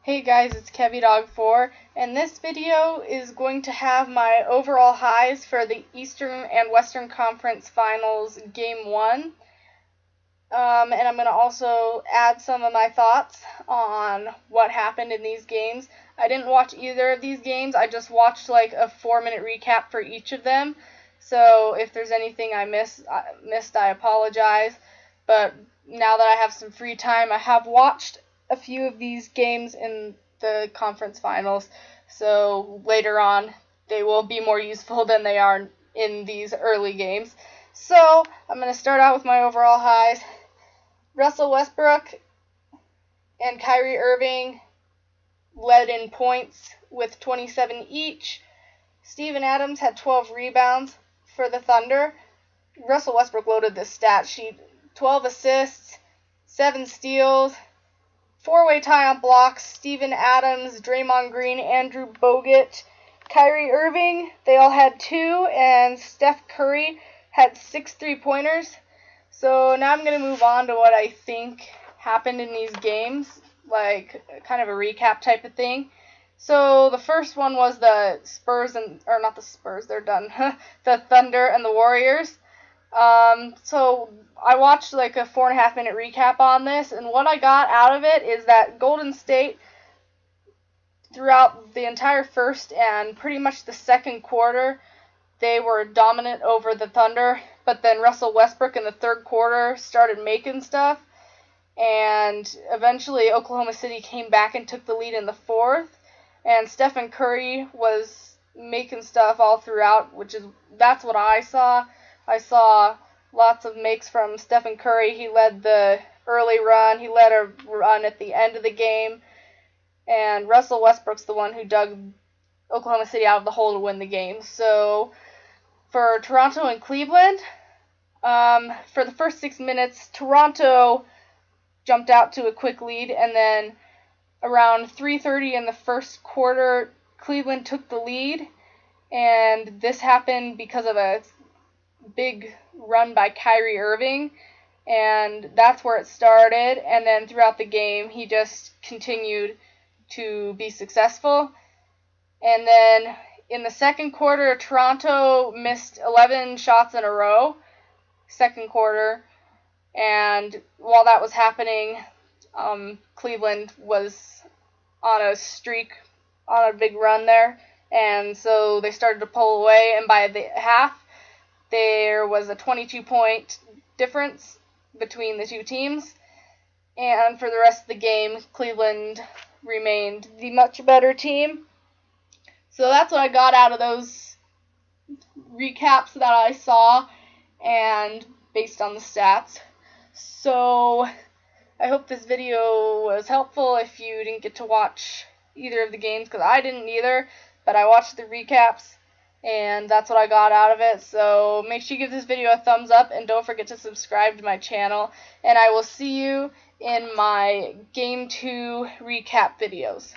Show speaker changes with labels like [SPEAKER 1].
[SPEAKER 1] Hey guys, it's KevyDog4, and this video is going to have my overall highs for the Eastern and Western Conference Finals Game 1. And I'm going to also add some of my thoughts on what happened in these games. I didn't watch either of these games, I just watched like a 4-minute recap for each of them. So if there's anything I missed, I apologize. But now that I have some free time, I have watched a few of these games in the conference finals, so later on they will be more useful than they are in these early games. So I'm going to start out with my overall highs. Russell Westbrook and Kyrie Irving led in points with 27 each. Steven Adams had 12 rebounds for the Thunder. Russell Westbrook loaded this stat sheet: 12 assists, 7 steals, 4-way tie on blocks: Steven Adams, Draymond Green, Andrew Bogut, Kyrie Irving, they all had 2, and Steph Curry had 6 3-pointers. So now I'm going to move on to what I think happened in these games, like kind of a recap type of thing. So the first one was the they're done, the Thunder and the Warriors. So I watched like a 4.5-minute recap on this, and what I got out of it is that Golden State, throughout the entire first and pretty much the second quarter, they were dominant over the Thunder, but then Russell Westbrook in the third quarter started making stuff, and eventually Oklahoma City came back and took the lead in the fourth, and Stephen Curry was making stuff all throughout, that's what I saw. I saw lots of makes from Stephen Curry. He led the early run. He led a run at the end of the game. And Russell Westbrook's the one who dug Oklahoma City out of the hole to win the game. So for Toronto and Cleveland, for the first 6 minutes, Toronto jumped out to a quick lead. And then around 3:30 in the first quarter, Cleveland took the lead. And this happened because of a big run by Kyrie Irving, and that's where it started. And then throughout the game, he just continued to be successful. And then in the second quarter, Toronto missed 11 shots in a row, second quarter, and while that was happening, Cleveland was on a streak, on a big run there, and so they started to pull away, and by the half, there was a 22-point difference between the two teams, and for the rest of the game, Cleveland remained the much better team. So that's what I got out of those recaps that I saw, and based on the stats. So I hope this video was helpful if you didn't get to watch either of the games, because I didn't either, but I watched the recaps, and that's what I got out of it. So make sure you give this video a thumbs up, and don't forget to subscribe to my channel, and I will see you in my Game 2 recap videos.